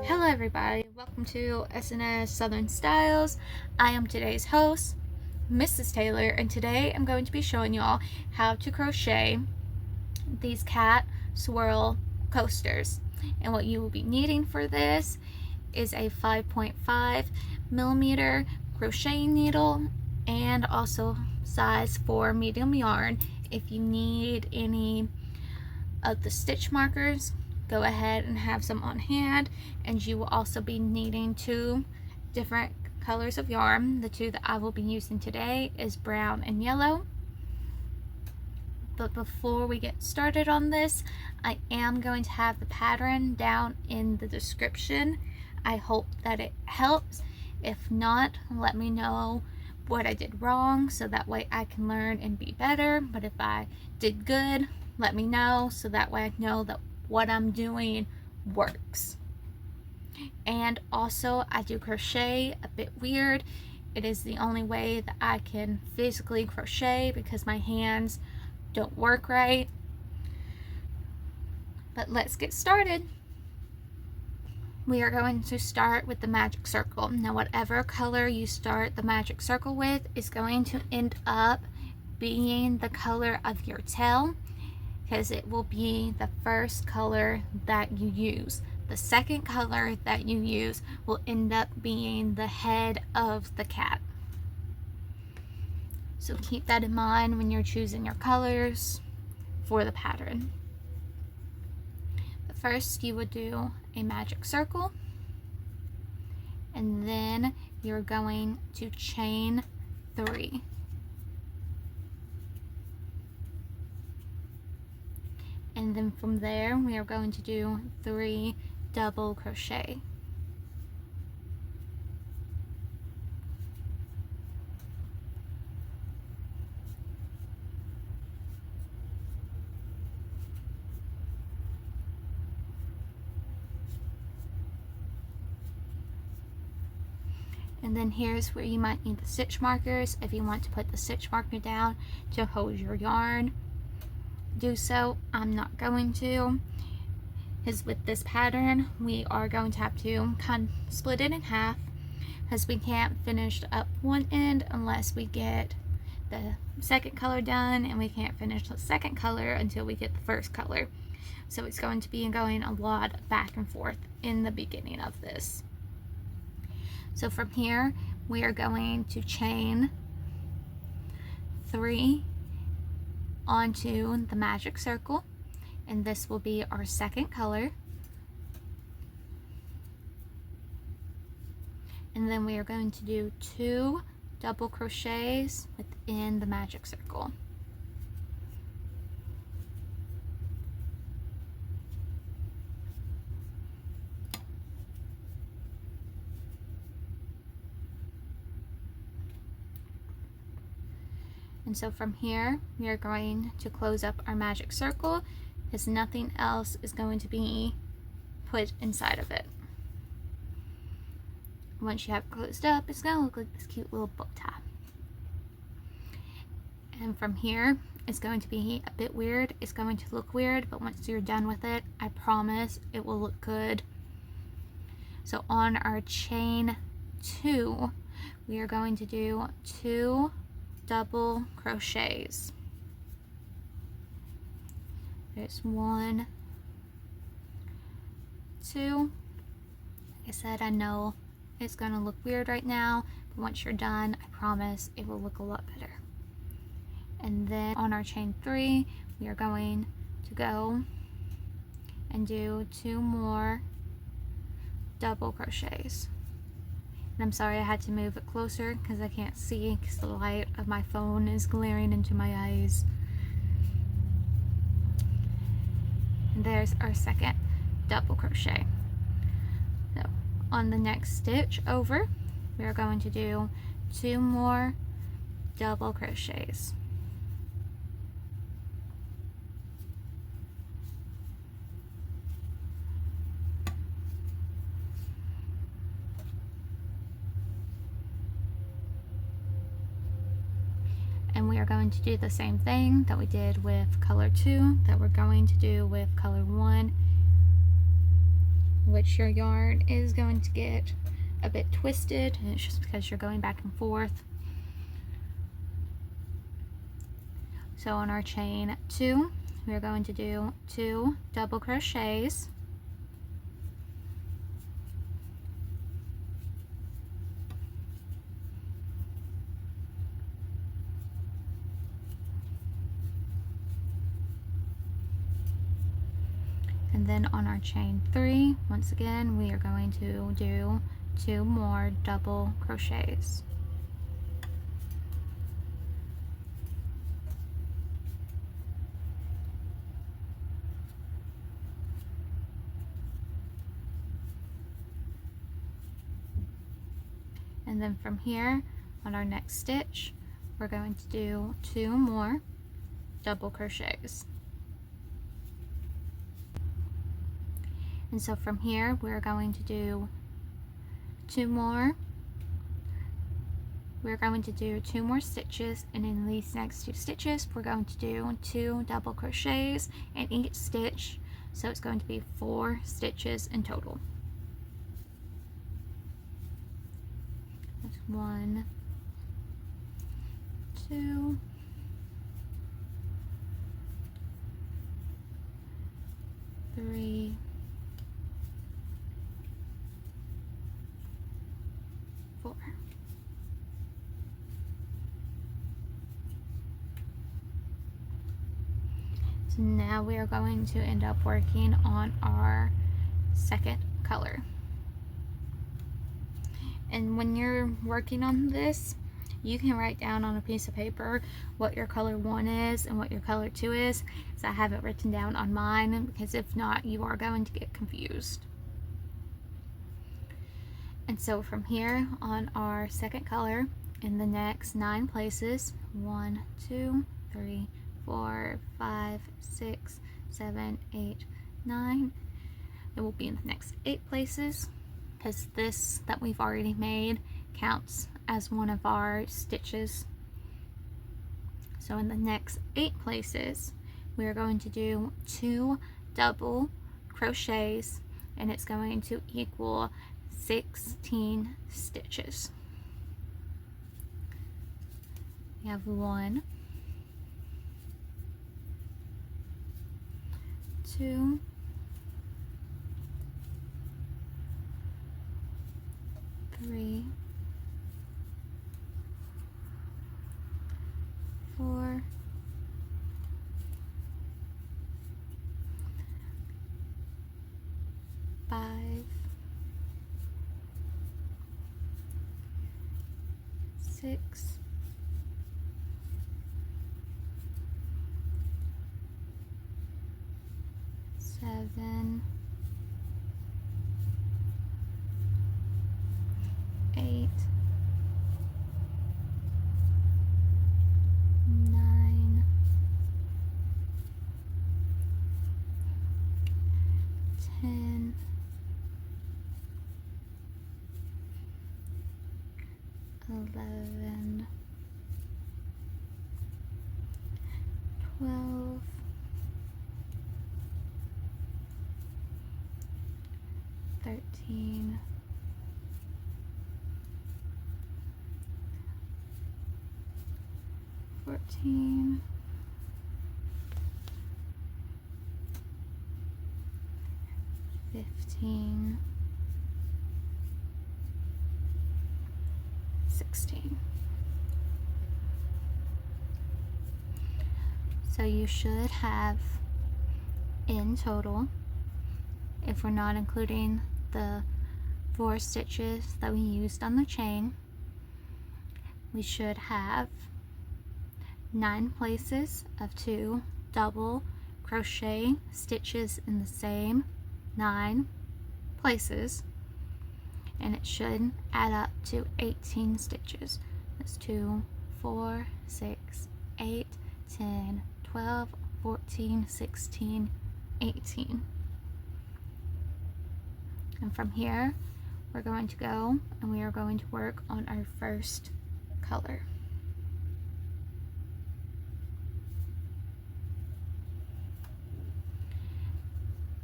Hello everybody, welcome to SNS Southern Styles. I am today's host, Mrs. Taylor, and today I'm going to be showing y'all how to crochet these cat swirl coasters. And what you will be needing for this is a 5.5 millimeter crochet needle and also size 4 medium yarn. If you need any of the stitch markers, go ahead and have some on hand, and you will also be needing 2 different colors of yarn. The 2 that I will be using today is brown and yellow. But before we get started on this, I am going to have the pattern down in the description. I hope that it helps. If not, let me know what I did wrong so that way I can learn and be better. But if I did good, let me know so that way I know that what I'm doing works. And also, I do crochet a bit weird. It is the only way that I can physically crochet because my hands don't work right. But let's get started. We are going to start with the magic circle. Now, whatever color you start the magic circle with is going to end up being the color of your tail, because it will be the first color that you use. The second color that you use will end up being the head of the cat. So keep that in mind when you're choosing your colors for the pattern. But first you would do a magic circle, and then you're going to chain 3. And then from there we are going to do 3 double crochet. And then here's where you might need the stitch markers. If you want to put the stitch marker down to hold your yarn, do so. I'm not going to, because with this pattern we are going to have to kind of split it in half, because we can't finish up one end unless we get the second color done, and we can't finish the second color until we get the first color. So it's going to be going a lot back and forth in the beginning of this. So from here we are going to chain 3 onto the magic circle, and this will be our second color. And then we are going to do 2 double crochets within the magic circle. And so from here we are going to close up our magic circle, because nothing else is going to be put inside of it. Once you have it closed up, it's going to look like this cute little bow tie. And from here it's going to be a bit weird. It's going to look weird, but once you're done with it, I promise it will look good. So on our chain 2, we are going to do 2 double crochets. There's 1, 2. Like I said, I know it's gonna look weird right now, but once you're done, I promise it will look a lot better. And then on our chain 3, we are going to go and do 2 more double crochets. And I'm sorry I had to move it closer because I can't see, because the light of my phone is glaring into my eyes. And there's our second double crochet. So on the next stitch over, we are going to do 2 more double crochets. And we are going to do the same thing that we did with color 2, that we're going to do with color 1, which your yarn is going to get a bit twisted, and it's just because you're going back and forth. So on our chain 2, we're going to do 2 double crochets, and then on our chain 3, once again, we are going to do 2 more double crochets. And then from here, on our next stitch, we're going to do 2 more double crochets. And so from here, we're going to do 2 more. We're going to do 2 more stitches, and in these next 2 stitches, we're going to do 2 double crochets in each stitch. So it's going to be 4 stitches in total. 1, 2, 3, 4. So now we are going to end up working on our second color. And when you're working on this, you can write down on a piece of paper what your color 1 is and what your color 2 is. So I have it written down on mine, because if not, you are going to get confused. And so from here on our second color, in the next 9 places, 1, 2, 3, 4, 5, 6, 7, 8, 9, it will be in the next 8 places, because this that we've already made counts as one of our stitches. So in the next 8 places, we are going to do 2 double crochets, and it's going to equal 16 stitches. We have 1, 2, 3, 4, 5, 6, 7, 8, 9, 10, 11, 12, 13, 14, 15, 16. So you should have, in total, if we're not including the 4 stitches that we used on the chain, we should have 9 places of 2 double crochet stitches in the same 9 places, and it should add up to 18 stitches. That's 2, 4, 6, 8, 10, 12, 14, 16, 18. And from here, we're going to go and we are going to work on our first color.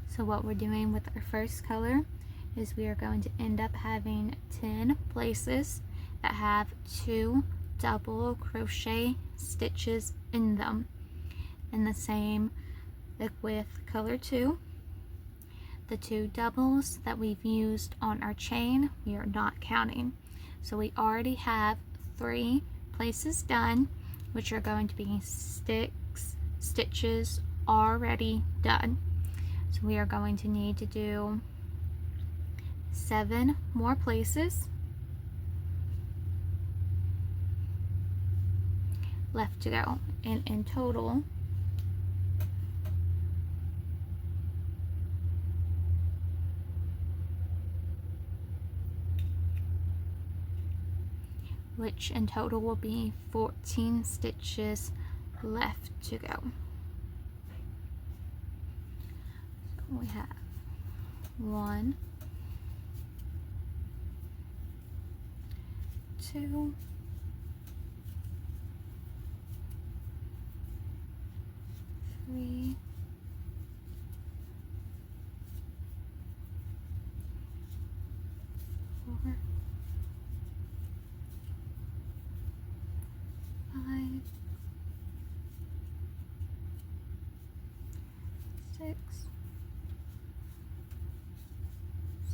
So So what we're doing with our first color is we are going to end up having 10 places that have 2 double crochet stitches in them. And the same like with color 2. The 2 doubles that we've used on our chain, we are not counting. So we already have 3 places done, which are going to be stitches already done. So we are going to need to do 7 more places left to go, and in total will be 14 stitches left to go. So we have 1, 2, 3, 4, 5, 6,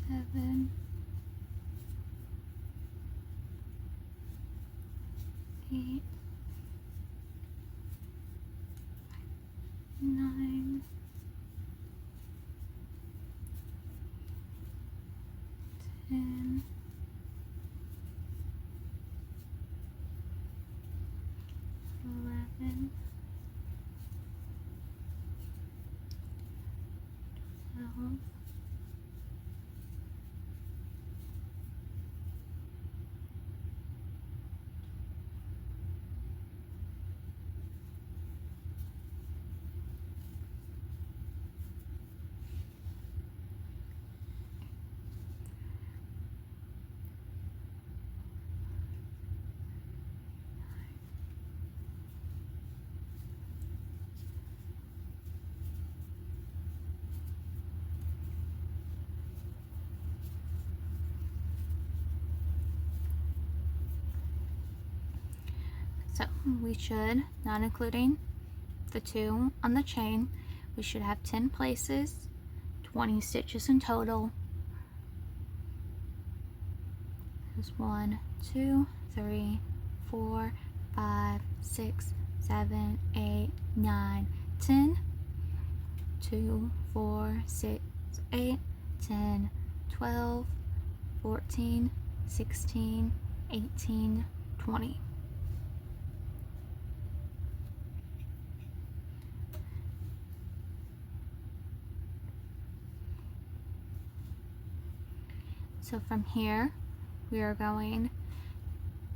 7, 8, 9, 10, 11, 12, So we should, not including the 2 on the chain, we should have 10 places, 20 stitches in total. There's 1, 2, 3, 4, 5, 6, 7, 8, 9, 10. 2, 4, 6, 8, 10, 12, 14, 16, 18, 20. So from here, we are going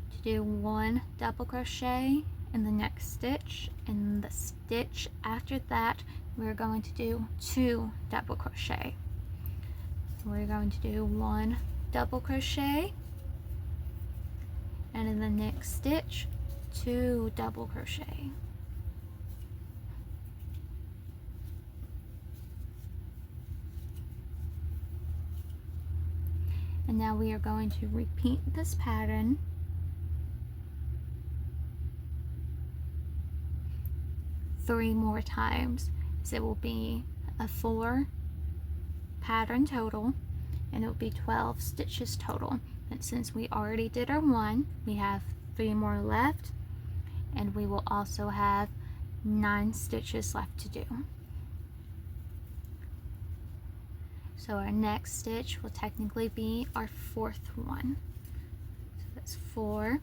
to do 1 double crochet in the next stitch, and the stitch after that, we're going to do 2 double crochet. So we're going to do 1 double crochet, and in the next stitch, 2 double crochet. And now we are going to repeat this pattern three more times. So it will be a 4 pattern total, and it will be 12 stitches total. And since we already did our 1, we have 3 more left, and we will also have 9 stitches left to do. So our next stitch will technically be our 4th one. So that's 4,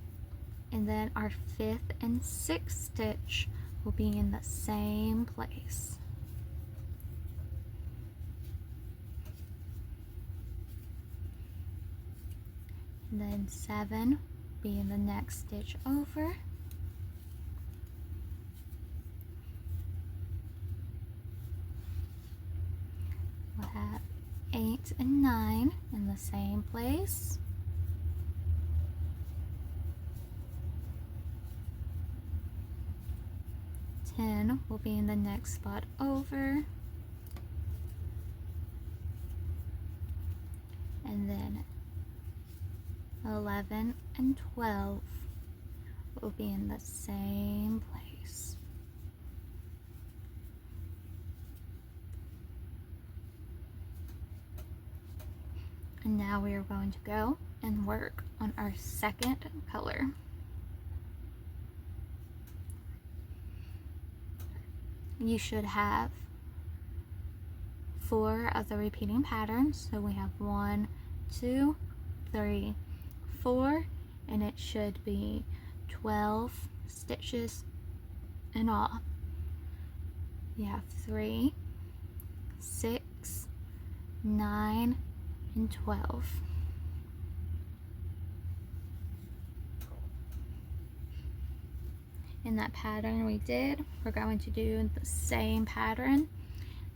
and then our 5th and 6th stitch will be in the same place. And then 7 will be in the next stitch over. We'll have 8 and 9 in the same place. Will be in the next spot over. and then 11 and 12 will be in the same place. And now we are going to go and work on our second color. You should have 4 of the repeating patterns. So we have 1, 2, 3, 4, and it should be 12 stitches in all. You have 3, 6, 9, and 12. In that pattern we did, we're going to do the same pattern,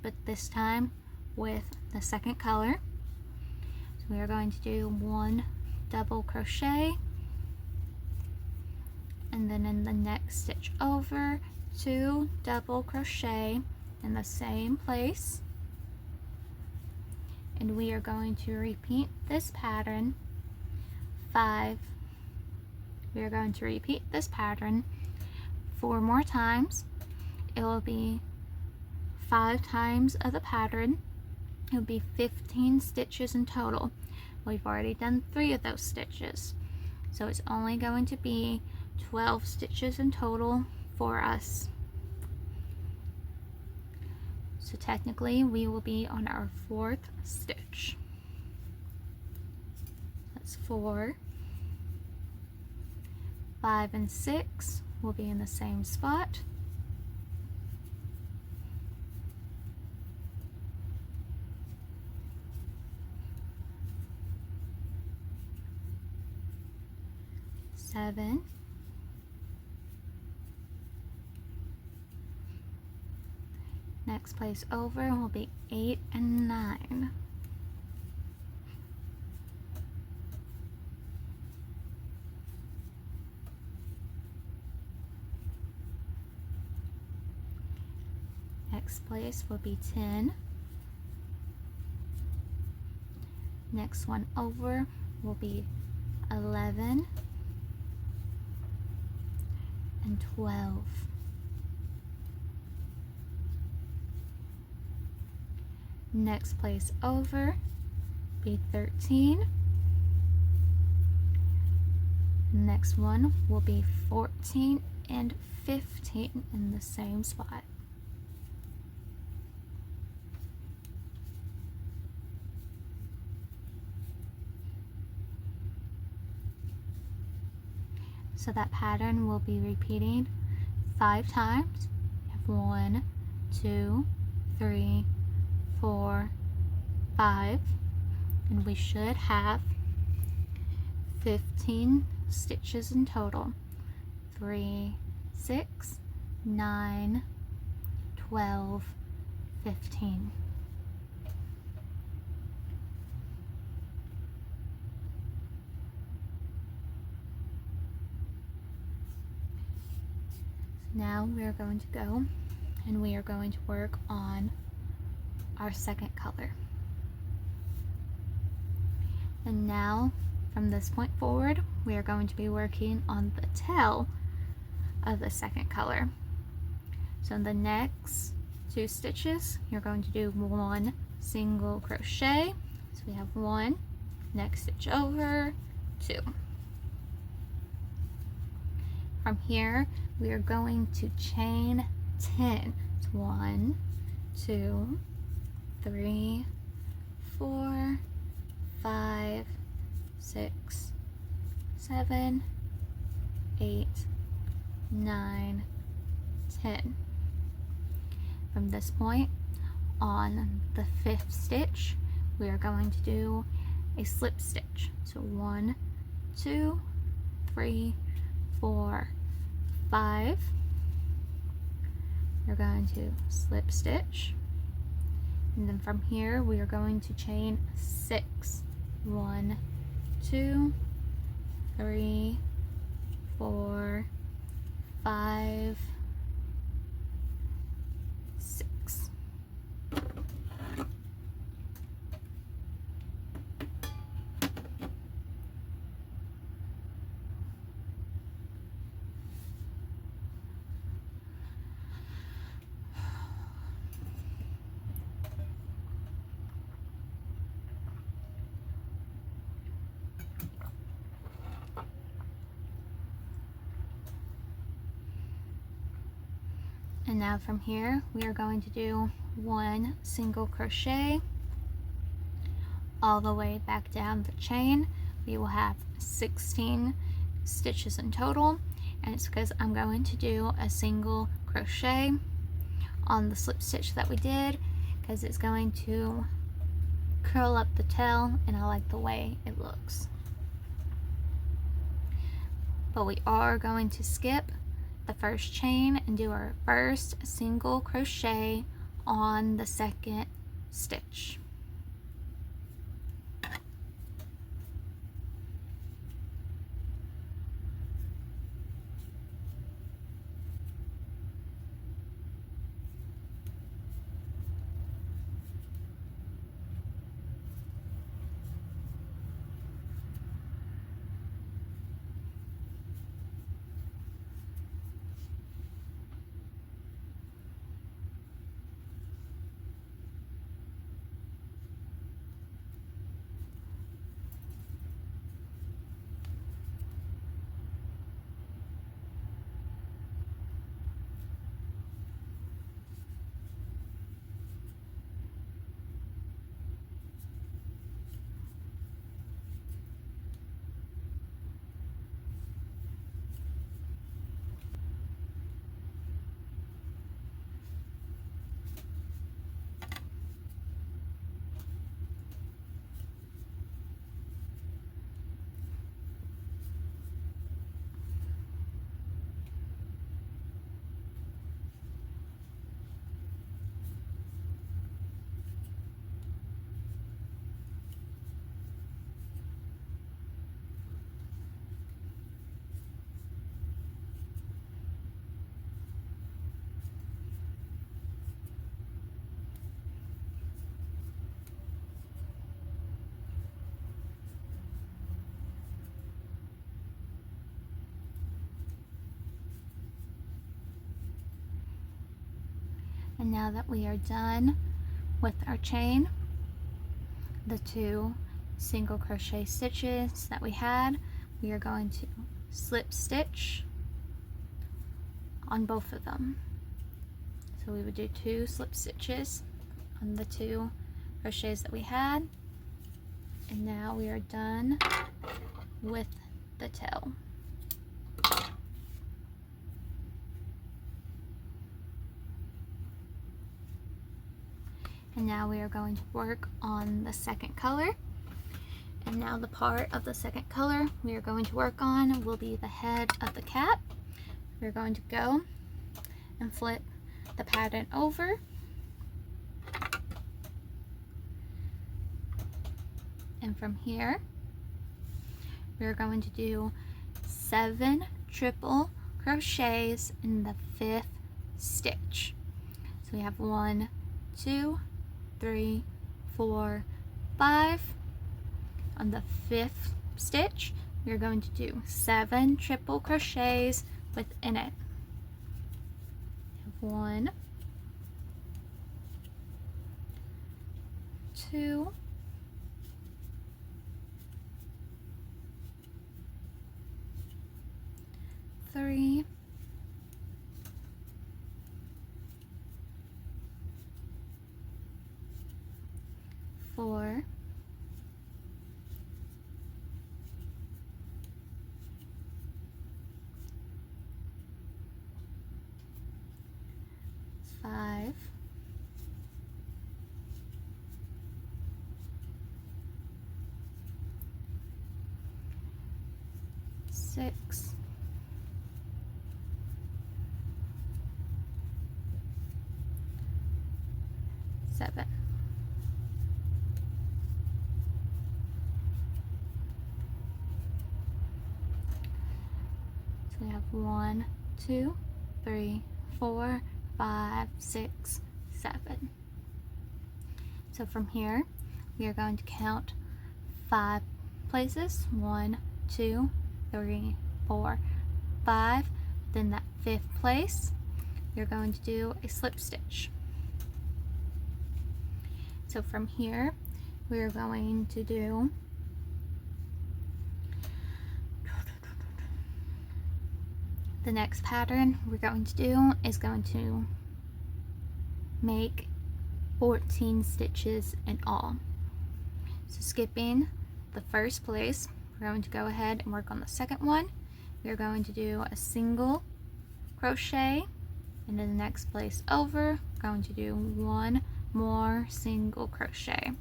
but this time with the second color. So we are going to do 1 double crochet, and then in the next stitch over, 2 double crochet in the same place, and we are going to repeat this pattern 5. We are going to repeat this pattern 4 more times. It will be 5 times of the pattern. It will be 15 stitches in total. We've already done 3 of those stitches, so it's only going to be 12 stitches in total for us. So technically we will be on our 4th stitch. That's 4, 5, and 6 will be in the same spot. Seven, next place over will be 8 and 9. Next place will be 10. Next one over will be 11 and 12. Next place over be 13. Next one will be 14 and 15 in the same spot. So that pattern will be repeating 5 times. You have 1, 2, 3, 4, 5, and we should have 15 stitches in total. 3, 6, 9, 12, 15. Now we are going to go and we are going to work on our second color. And now from this point forward we are going to be working on the tail of the second color. So in the next 2 stitches you're going to do 1 single crochet. So we have 1, next stitch over, 2. From here we are going to chain 10. It's 1, 2, 3, 4, 5, 6, 7, 8, 9, 10. From this point on the 5th stitch we are going to do a slip stitch. So 1, 2, 3, 4, 5. You're going to slip stitch, and then from here we are going to chain 6. 1, 2, 3, 4, 5, 6. now from here we are going to do 1 single crochet all the way back down the chain. We will have 16 stitches in total, and it's because I'm going to do a single crochet on the slip stitch that we did, because it's going to curl up the tail and I like the way it looks. But we are going to skip the first chain and do our first single crochet on the second stitch. And now that we are done with our chain, the 2 single crochet stitches that we had, we are going to slip stitch on both of them. So we would do 2 slip stitches on the 2 crochets that we had, and now we are done with the tail. And now we are going to work on the second color. And now the part of the second color we are going to work on will be the head of the cat. We're going to go and flip the pattern over. And from here, we're going to do 7 triple crochets in the 5th stitch. So we have 1, 2, 3, 4, 5. On the 5th stitch, we're going to do 7 triple crochets within it. 1, 2, 3, 4, 5, 6, 7. So we have 1, 2, 3, 4, 5, 6, 7. So from here, we are going to count 5 places. 1, 2, 3, 4, 5. Then that 5th place, you're going to do a slip stitch. So from here, we're going to do the next pattern we're going to do is going to make 14 stitches in all. So skipping the first place, we're going to go ahead and work on the second one. We're going to do a single crochet, and in the next place over, we're going to do one more single crochet.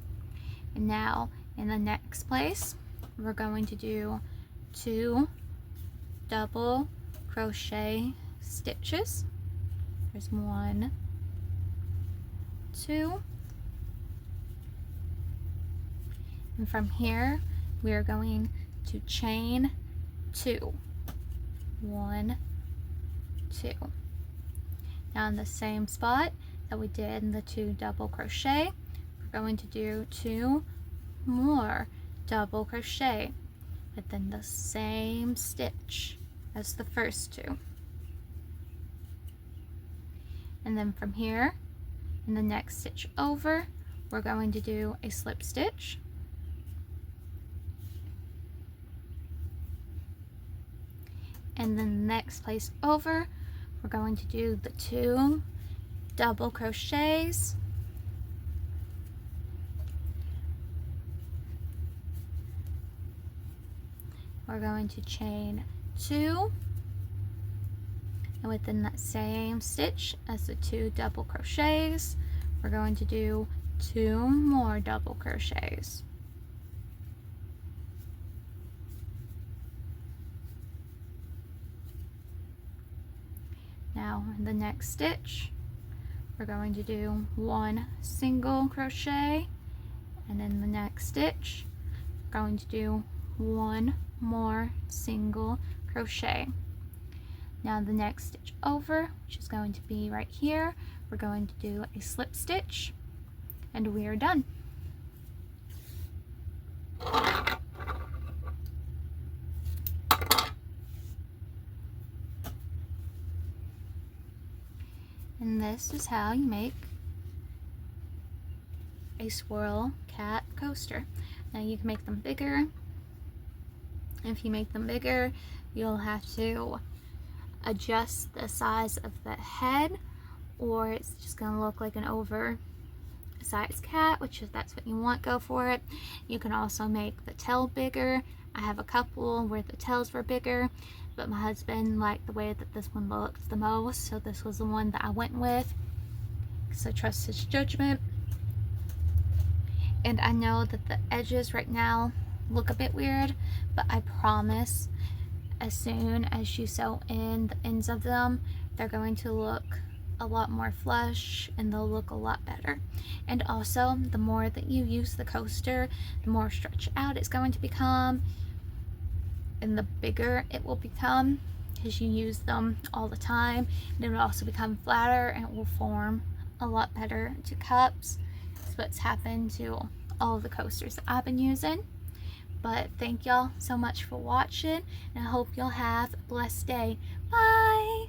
And now in the next place, we're going to do 2 double crochet stitches. There's 1, 2, and from here we are going to chain 2, 1, 2. Now in the same spot that we did in the 2 double crochet, we're going to do 2 more double crochet within the same stitch as the first 2. And then from here, in the next stitch over, we're going to do a slip stitch. And then the next place over, we're going to do the 2 double crochets. We're going to chain 2, and within that same stitch as the 2 double crochets, we're going to do 2 more double crochets. Now in the next stitch, we're going to do 1 single crochet, and in the next stitch, we're going to do 1 more single crochet. Now the next stitch over, which is going to be right here, we're going to do a slip stitch, and we are done. And this is how you make a Swirl Cat coaster. Now you can make them bigger. If you make them bigger, you'll have to adjust the size of the head, or it's just going to look like an oversized cat, which if that's what you want, go for it. You can also make the tail bigger. I have a couple where the tails were bigger, but my husband liked the way that this one looked the most, so this was the one that I went with, because I trust his judgment. And I know that the edges right now look a bit weird, but I promise as soon as you sew in the ends of them, they're going to look a lot more flush and they'll look a lot better. And also, the more that you use the coaster, the more stretched out it's going to become, and the bigger it will become because you use them all the time. And it will also become flatter and it will form a lot better to cups. That's what's happened to all of the coasters that I've been using. But thank y'all so much for watching, and I hope y'all have a blessed day. Bye!